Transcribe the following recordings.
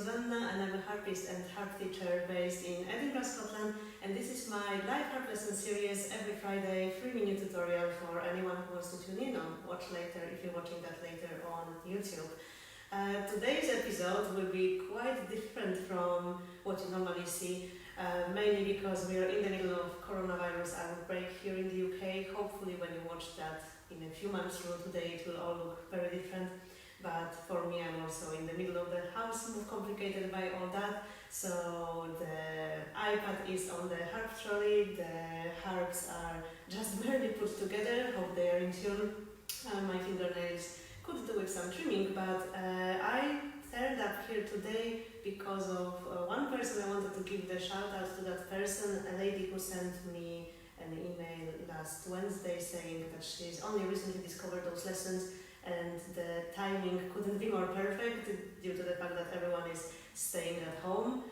Susanna and I'm a harpist and harp teacher based in Edinburgh, Scotland, and this is my live harp lesson series every Friday, 3-minute tutorial for anyone who wants to tune in or watch later if you're watching that later on YouTube. Today's episode will be quite different from what you normally see, mainly because we are in the middle of coronavirus outbreak here in the UK. Hopefully when you watch that in a few months from today it will all look very different. But for me, I'm also in the middle of the house, more complicated by all that. So the iPad is on the harp trolley, the harps are just barely put together, hope they are in tune. My fingernails could do with some trimming, but I turned up here today because of one person. I wanted to give the shout out to that person, a lady who sent me an email last Wednesday saying that she's only recently discovered those lessons and the timing couldn't be more perfect due to the fact that everyone is staying at home.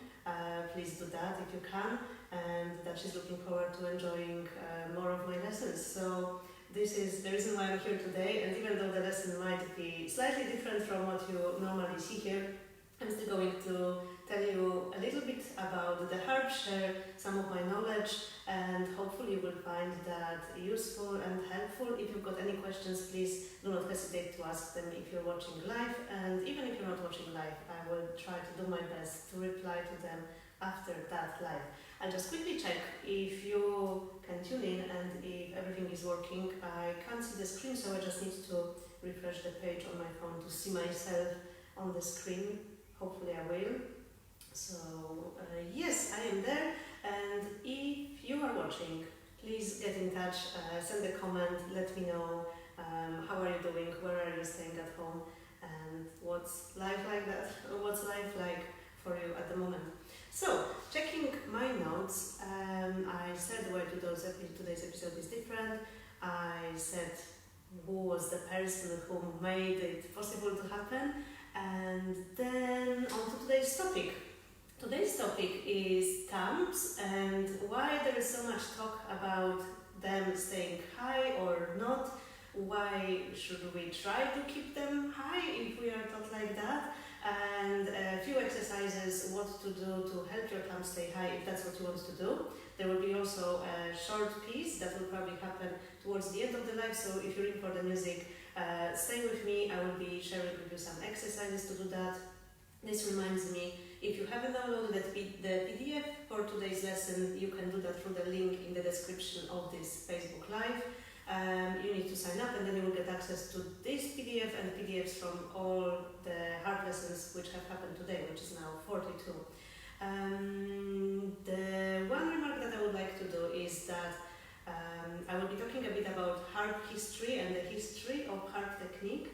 Please do that if you can, and that she's looking forward to enjoying more of my lessons. So this is the reason why I'm here today, and even though the lesson might be slightly different from what you normally see here, I'm still going to tell you a little bit about the harp, share some of my knowledge, and hopefully you will find that useful and helpful. If you've got any questions, please do not hesitate to ask them if you're watching live, and even if you're not watching live, I will try to do my best to reply to them after that live. I'll just quickly check if you can tune in and if everything is working. I can't see the screen, so I just need to refresh the page on my phone to see myself on the screen. Hopefully I will. So yes, I am there, and if you are watching, please get in touch, send a comment, let me know how are you doing, where are you staying at home, and what's life like for you at the moment. So, checking my notes, I said why today's episode is different. I said who was the person who made it possible to happen, and then on to today's topic. Today's topic is thumbs and why there is so much talk about them staying high or not. Why should we try to keep them high if we are taught like that? And a few exercises what to do to help your thumbs stay high if that's what you want to do. There will be also a short piece that will probably happen towards the end of the live, so if you're in for the music, stay with me. I will be sharing with you some exercises to do that. This reminds me, if you haven't downloaded the PDF for today's lesson, you can do that through the link in the description of this Facebook Live. You need to sign up and then you will get access to this PDF and PDFs from all the harp lessons which have happened today, which is now 42. The one remark that I would like to do is that I will be talking a bit about harp history and the history of harp technique.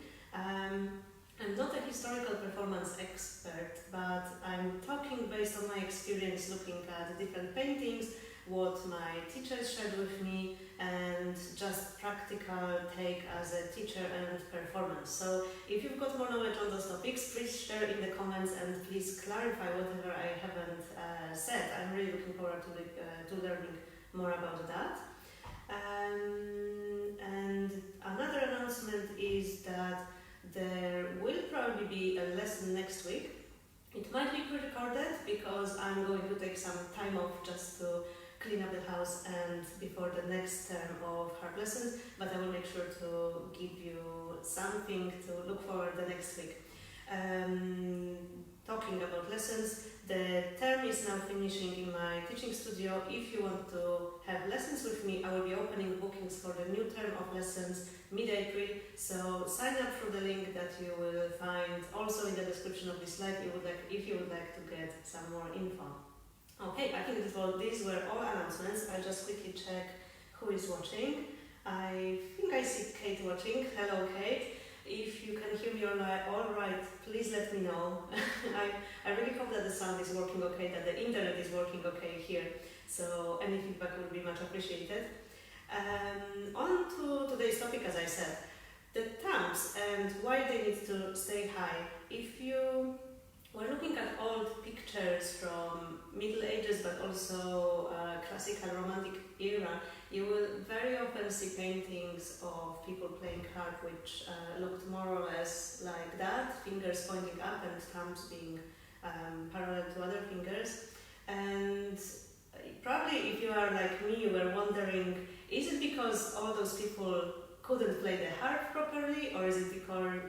I'm not a historical performance expert, but I'm talking based on my experience looking at different paintings, what my teachers shared with me, and just practical take as a teacher and performance. So if you've got more knowledge on those topics, please share in the comments and please clarify whatever I haven't said. I'm really looking forward to learning more about that. And another announcement is that there will probably be a lesson next week. It might be pre-recorded because I'm going to take some time off just to clean up the house and before the next term of harp lessons, but I will make sure to give you something to look forward the next week. Talking about lessons, the term is now finishing in my teaching studio. If you want to have lessons with me, I will be opening bookings for the new term of lessons mid-April, so sign up through the link that you will find also in the description of this slide if you would like to get some more info. Okay, I think these were all announcements. I'll just quickly check who is watching. I think I see Kate watching. Hello Kate. If you can hear me all right, please let me know. I really hope that the sound is working okay, that the internet is working okay here. So any feedback will be much appreciated. On to today's topic, as I said, the thumbs and why they need to stay high. If you were looking at old pictures from Middle Ages, but also classical Romantic era, you will very often see paintings of people playing harp which looked more or less like that, fingers pointing up and thumbs being parallel to other fingers. And probably if you are like me, you were wondering, is it because all those people couldn't play the harp properly, or is it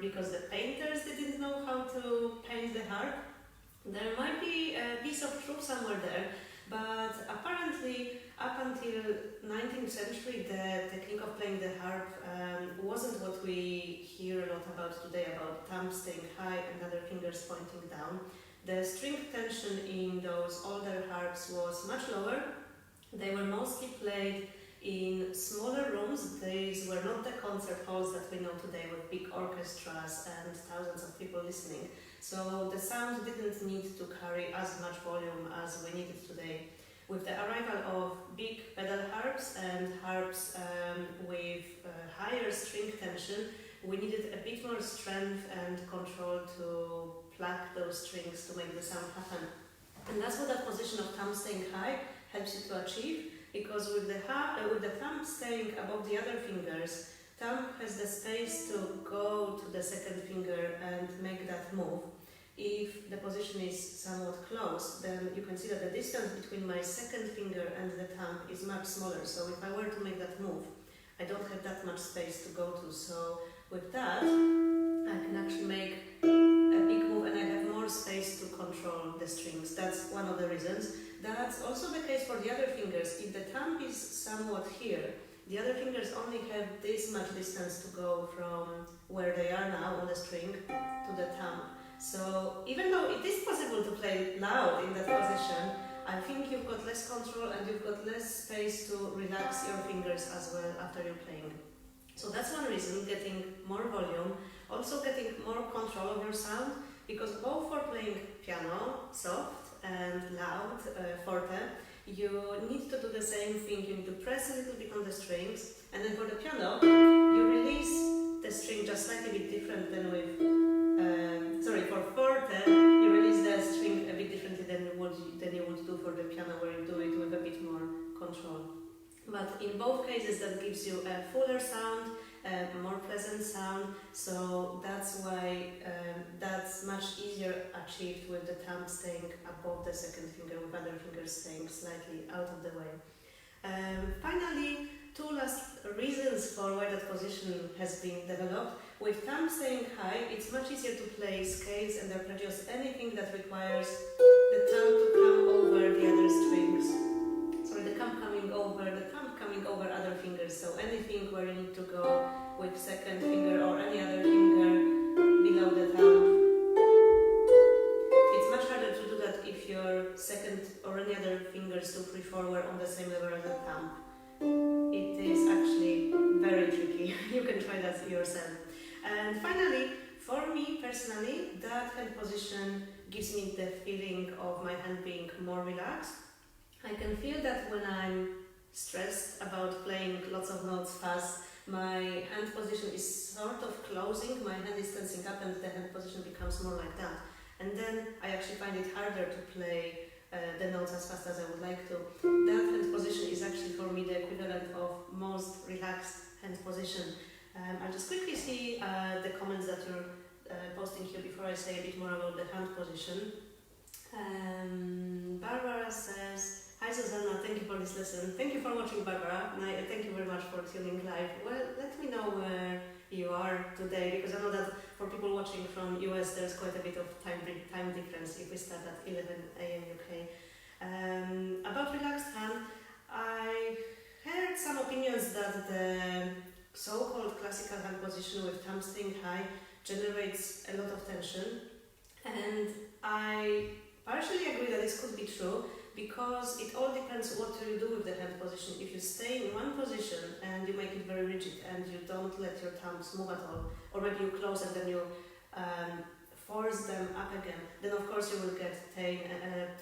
because the painters didn't know how to paint the harp? There might be a piece of truth somewhere there, but apparently up until 19th century the technique of playing the harp wasn't what we hear a lot about today, about thumb staying high and other fingers pointing down. The string tension in those older harps was much lower. They were mostly played in smaller rooms. These were not the concert halls that we know today with big orchestras and thousands of people listening. So the sound didn't need to carry as much volume as we needed today. With the arrival of big pedal harps and harps with higher string tension, we needed a bit more strength and control to pluck those strings to make the sound happen. And that's what that position of thumb staying high helps you to achieve, because with the thumb staying above the other fingers, thumb has the space to go to the second finger and make that move. If the position is somewhat close, then you can see that the distance between my second finger and the thumb is much smaller. So if I were to make that move, I don't have that much space to go to. So with that, I can actually make a big move and I have more space to control the strings. That's one of the reasons. That's also the case for the other fingers. If the thumb is somewhat here, the other fingers only have this much distance to go from where they are now on the string to the thumb. So even though it is possible to play loud in that position, I think you've got less control and you've got less space to relax your fingers as well after you're playing. So that's one reason, getting more volume, also getting more control of your sound, because both for playing piano, soft and loud, forte, you need to do the same thing. You need to press a little bit on the strings, and then for the piano, you release the string just slightly bit different than with for forte, you release the string a bit differently than you would do for the piano, where you do it with a bit more control. But in both cases, that gives you a fuller sound, a more pleasant sound. So that's why that's much easier achieved with the thumb staying above the second finger, with other fingers staying slightly out of the way. Finally, two last reasons for why that position has been developed. With thumb staying high, it's much easier to play scales and arpeggios, anything that requires the thumb to come over the other strings. Sorry, the thumb coming over other fingers. So anything where you need to go with second finger or any other finger below the thumb. It's much harder to do that if your second or any other fingers, 2, 3, 4 were on the same level as the thumb. It is actually very tricky. You can try that yourself. And finally, for me personally, that hand position gives me the feeling of my hand being more relaxed. I can feel that when I'm stressed about playing lots of notes fast, my hand position is sort of closing, my hand is tensing up and the hand position becomes more like that. And then I actually find it harder to play the notes as fast as I would like to. That hand position is actually for me the equivalent of most relaxed hand position. I'll just quickly see the comments that you're posting here before I say a bit more about the hand position. Barbara says, "Hi Susanna, thank you for this lesson." Thank you for watching, Barbara, and thank you very much for tuning live. Well, let me know where you are today, because I know that for people watching from US there's quite a bit of time difference if we start at 11 AM UK. About relaxed hand, I heard some opinions that the so-called classical hand position with thumb staying high generates a lot of tension, and I partially agree that this could be true, because it all depends what you do with the hand position. If you stay in one position and you make it very rigid and you don't let your thumbs move at all, or maybe you close and then you force them up again, then of course you will get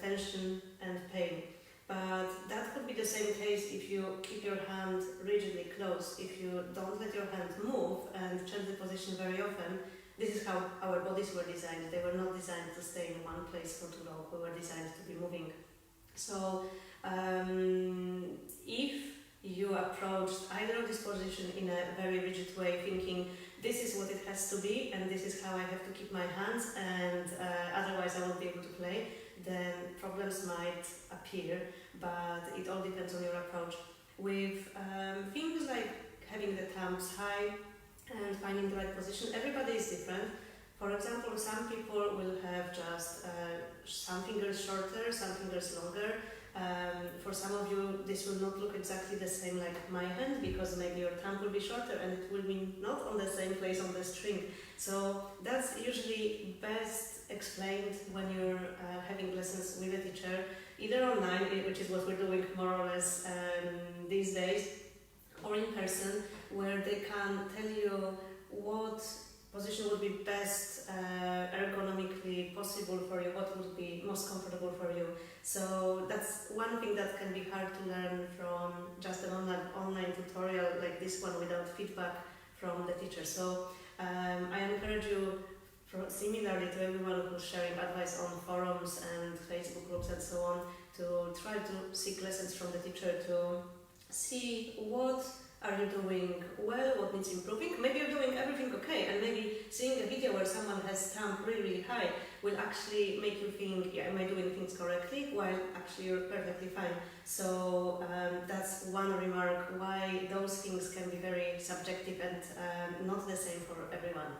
tension and pain. But that could be the same case if you keep your hand rigidly closed. If you don't let your hand move and change the position very often. This is how our bodies were designed. They were not designed to stay in one place for too long. We were designed to be moving. So if you approached either of this position in a very rigid way, thinking this is what it has to be and this is how I have to keep my hands, and otherwise I won't be able to play, then problems might appear, but it all depends on your approach. With things like having the thumbs high and finding the right position, everybody is different. For example, some people will have just some fingers shorter, some fingers longer. For some of you, this will not look exactly the same like my hand, because maybe your thumb will be shorter and it will be not on the same place on the string. So that's usually best explained when you're having lessons with a teacher, either online, which is what we're doing more or less these days, or in person, where they can tell you what position would be best ergonomically possible for you, what would be most comfortable for you. So that's one thing that can be hard to learn from just an online tutorial like this one without feedback from the teacher. So I encourage you, similarly to everyone who's sharing advice on forums and Facebook groups and so on, to try to seek lessons from the teacher to see what are you doing well, what needs improving. Maybe you're doing everything okay, and maybe seeing a video where someone has thumb really, really high will actually make you think, yeah, am I doing things correctly? While actually you're perfectly fine. So that's one remark why those things can be very subjective and not the same for everyone.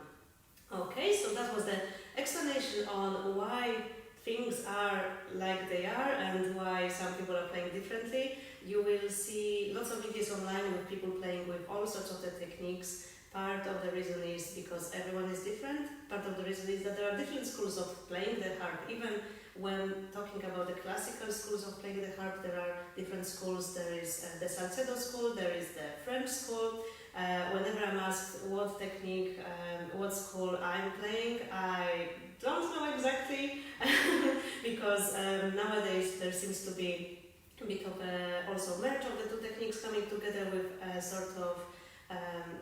Okay, so that was the explanation on why things are like they are and why some people are playing differently. You will see lots of videos online with people playing with all sorts of the techniques. Part of the reason is because everyone is different. Part of the reason is that there are different schools of playing the harp. Even when talking about the classical schools of playing the harp, there are different schools. There is the Salcedo school, there is the French school. Whenever I'm asked what technique, what school I'm playing, I don't know exactly because nowadays there seems to be a bit of also merge of the two techniques coming together with a sort of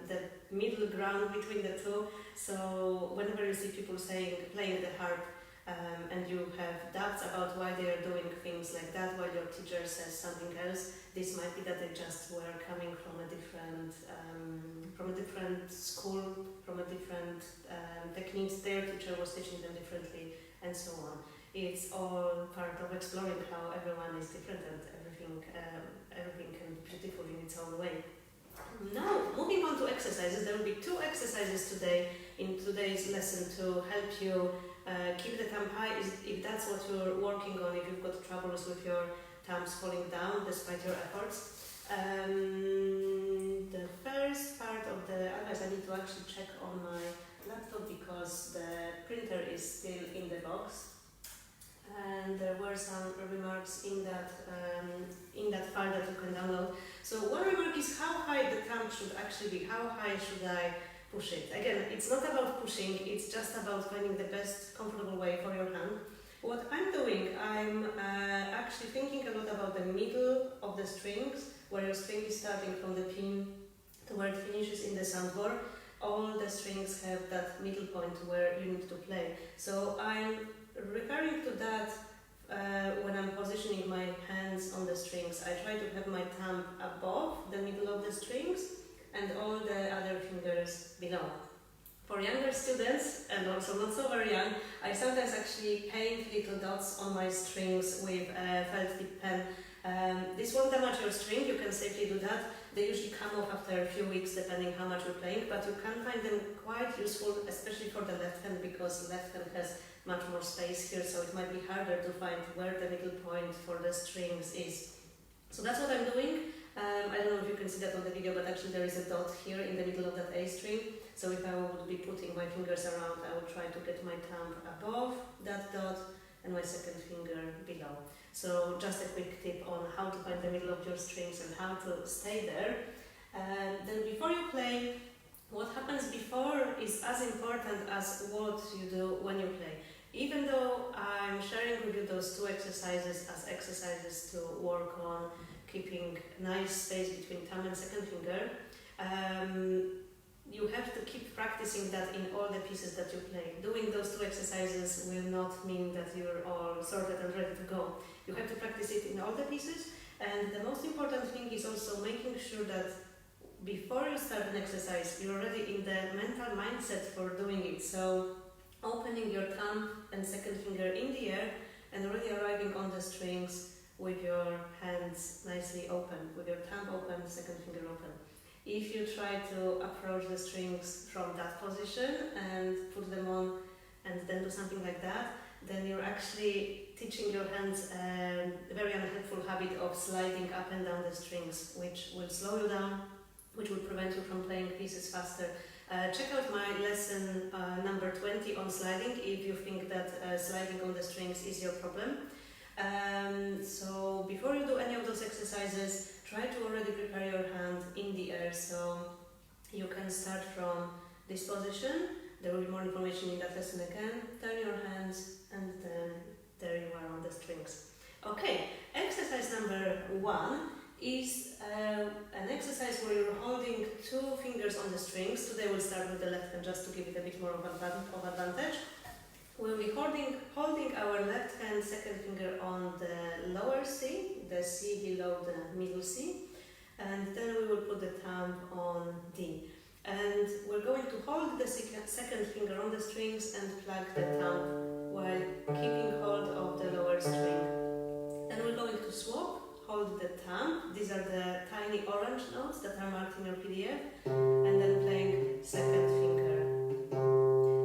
the middle ground between the two. So whenever you see people saying playing the harp and you have doubts about why they are doing things like that while your teacher says something else, this might be that they just were coming from a different school, from a different techniques. Their teacher was teaching them differently, and so on. It's all part of exploring how everyone is different and everything can be beautiful in its own way. Now, moving on to exercises, there will be 2 exercises today in today's lesson to help you keep the thumb high if that's what you're working on, if you've got troubles with your thumbs falling down despite your efforts. The first part of the advice, I need to actually check on my laptop because the printer is still in the box. And there were some remarks in that file that you can download. So one remark is how high the thumb should actually be. How high should I push it? Again, it's not about pushing, it's just about finding the best comfortable way for your hand. What I'm doing, I'm actually thinking a lot about the middle of the strings, where your string is starting from the pin to where it finishes in the soundboard. All the strings have that middle point where you need to play. So I'm referring to that when I'm positioning my hands on the strings. I try to have my thumb above the middle of the strings and all the other fingers below. For younger students, and also not so very young, I sometimes actually paint little dots on my strings with a felt tip pen. This won't damage your string, you can safely do that. They usually come off after a few weeks depending how much you're playing, but you can find them quite useful, especially for the left hand, because the left hand has much more space here, so it might be harder to find where the middle point for the strings is. So that's what I'm doing. I don't know if you can see that on the video, but actually there is a dot here in the middle of that A string. So if I would be putting my fingers around, I would try to get my thumb above that dot and my second finger below. So just a quick tip on how to find the middle of your strings and how to stay there. Then before you play, what happens before is as important as what you do when you play. Even though I'm sharing with you those 2 exercises as exercises to work on keeping nice space between thumb and second finger, you have to keep practicing that in all the pieces that you play. Doing those 2 exercises will not mean that you're all sorted and ready to go. You have to practice it in all the pieces, And the most important thing is also making sure that before you start an exercise, you're already in the mental mindset for doing it. So opening your thumb and second finger in the air and already arriving on the strings with your hands nicely open, with your thumb open, second finger open. If you try to approach the strings from that position and put them on and then do something like that, then you're actually teaching your hands a very unhelpful habit of sliding up and down the strings, which will slow you down, which will prevent you from playing pieces faster. Check out my lesson number 20 on sliding if you think that sliding on the strings is your problem. So before you do any of those exercises, try to already prepare your hand in the air, so you can start from this position. There will be more information in that lesson again. Turn your hands and then there you are on the strings. Okay, exercise number 1 is an exercise where you're holding 2 fingers on the strings. Today we'll start with the left hand just to give it a bit more of advantage. We'll be holding our left hand second finger on the lower C, the C below the middle C, and then we will put the thumb on D. And we're going to hold the second finger on the strings and plug the thumb while keeping hold of the lower string. Then we're going to swap, hold the thumb. These are the tiny orange notes that are marked in your PDF, and then playing second finger.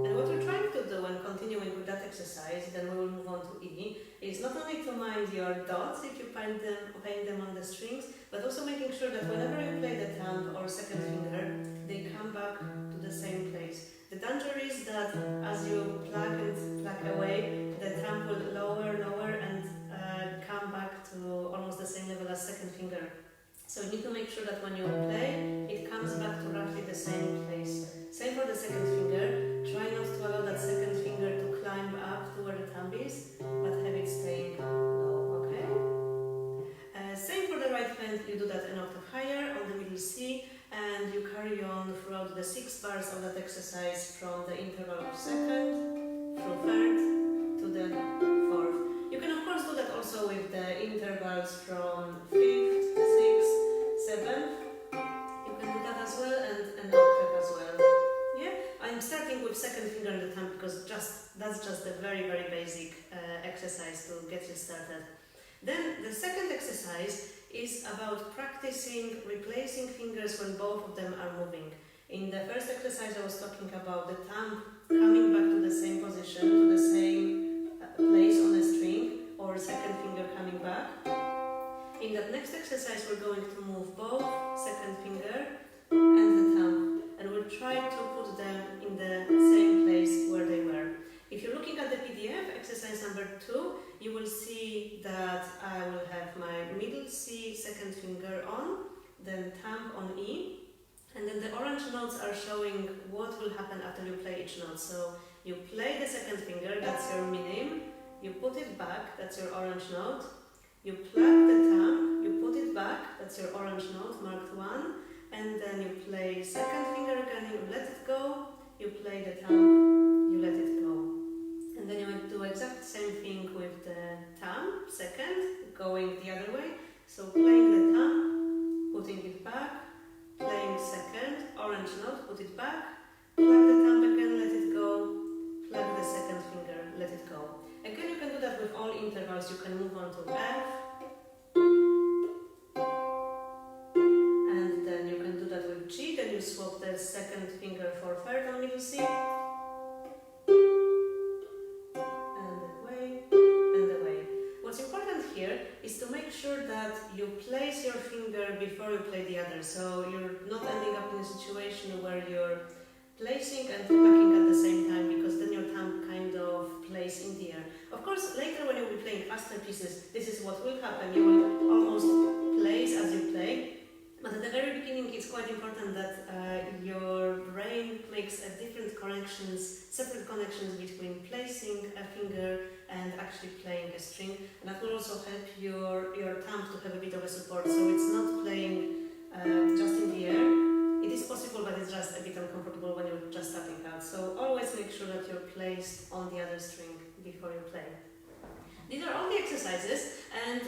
And what we're trying to do when continuing with that exercise, then we will move on to E, is not only to mind your dots if you paint them on the strings, but also making sure that whenever you play the thumb or second finger, they come back to the same place. The danger is that as you pluck and pluck away, the thumb will lower and come back to almost the same level as second finger. So you need to make sure that when you play, it comes back to roughly the same place. Same for the second finger. Try not to allow that second finger to climb up to where the thumb is, but have it staying low, okay? Same for the right hand, you do that an octave higher on the middle C, and you carry on throughout the 6 bars of that exercise from the interval of second through third to the fourth. You can of course do that also with the intervals from 5th, 6th, 7th. You can do that as well, and an octave as well. Yeah, I'm starting with second finger in the thumb because that's just a very basic exercise to get you started. Then the second exercise is about practicing replacing fingers when both of them are moving. In the first exercise I was talking about the thumb coming back to the same position, to the same place on a string, or second finger coming back. In that next exercise we're going to move both second finger and the thumb, and we'll try to put them in the same place where they were. If you're looking at the PDF, exercise number 2, you will see that I will have my middle C second finger on, then thumb on E, and then the orange notes are showing what will happen after you play each note. So you play the second finger, that's your minim, you put it back, that's your orange note, you plug the thumb, you put it back, that's your orange note, marked 1, and then you play second finger again, you let it go, you play the thumb, you let it go. And then you will do exact same thing with the thumb, second, going the other way. So playing the thumb, putting it back, playing second, orange note, put it back, plug the thumb again, let it go, plug the second finger, let it go. Again, you can do that with all intervals. You can move on to F, and then you can do that with G, then you swap the second finger for third on middle C, is to make sure that you place your finger before you play the other, so you're not ending up in a situation where you're placing and plucking at the same time, because then your thumb kind of plays in the air. Of course, later when you'll be playing faster pieces, this is what will happen. You will almost place as you play, but at the very beginning it's quite important that your brain makes different connections, separate connections between placing a finger and actually playing a string, and that will also help your thumb to have a bit of a support, so it's not playing just in the air. It is possible, but it's just a bit uncomfortable when you're just starting out, so always make sure that you're placed on the other string before you play. These are all the exercises, and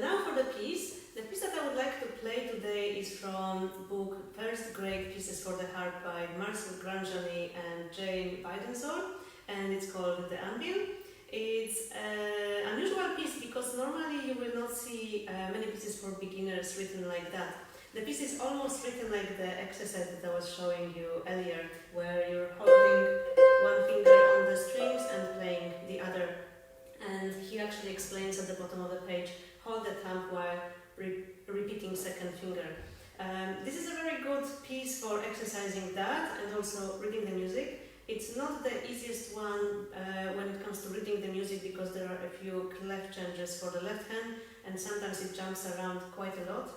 now for the piece. The piece that I would like to play today is from book First Grade Pieces for the Harp by Marcel Granjani and Jane Bidensor, and it's called The Anvil. It's an unusual piece because normally you will not see many pieces for beginners written like that. The piece is almost written like the exercise that I was showing you earlier, where you're holding one finger on the strings and playing the other. And he actually explains at the bottom of the page, hold the thumb while repeating second finger. This is a very good piece for exercising that and also reading the music. It's not the easiest one when it comes to reading the music because there are a few clef changes for the left hand and sometimes it jumps around quite a lot.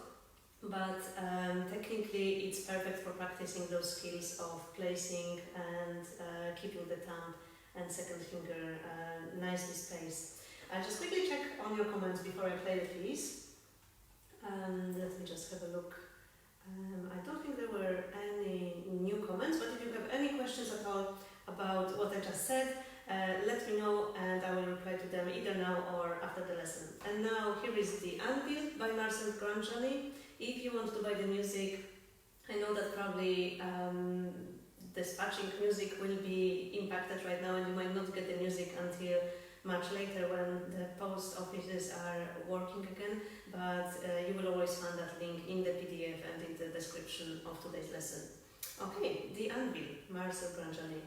But technically it's perfect for practicing those skills of placing and keeping the thumb and second finger nicely spaced. I'll just quickly check on your comments before I play the piece. Let me just have a look. I don't think there were any new comments, but if you have any questions at all about what I just said, let me know and I will reply to them either now or after the lesson. And now here is The Anvil by Marcel Granjani. If you want to buy the music, I know that probably dispatching music will be impacted right now and you might not get the music until much later when the post offices are working again, but you will always find that link in the PDF and in the description of today's lesson. Okay, The Anvil, Marcel Granjani.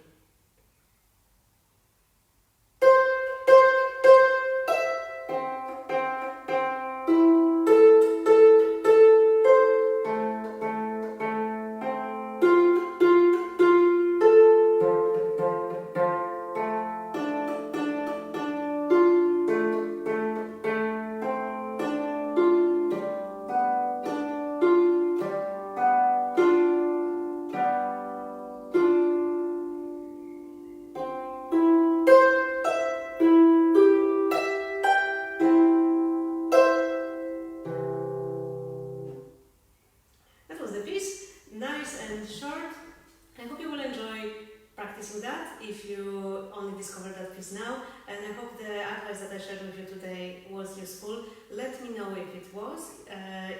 Nice and short. I hope you will enjoy practicing that if you only discovered that piece now, and I hope the advice that I shared with you today was useful. Let me know if it was.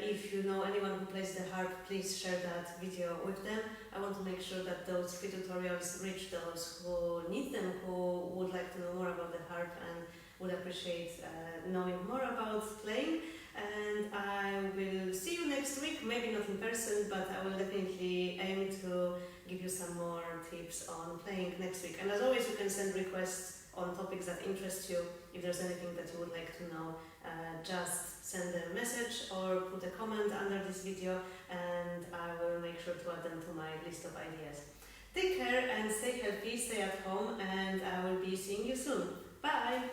If you know anyone who plays the harp, please share that video with them. I want to make sure that those free tutorials reach those who need them, who would like to know more about the harp and would appreciate knowing more about playing. And I will see you next week, maybe not in person, but I will definitely aim to give you some more tips on playing next week. And as always, you can send requests on topics that interest you. If there's anything that you would like to know, just send a message or put a comment under this video and I will make sure to add them to my list of ideas. Take care and stay healthy, stay at home, and I will be seeing you soon. Bye!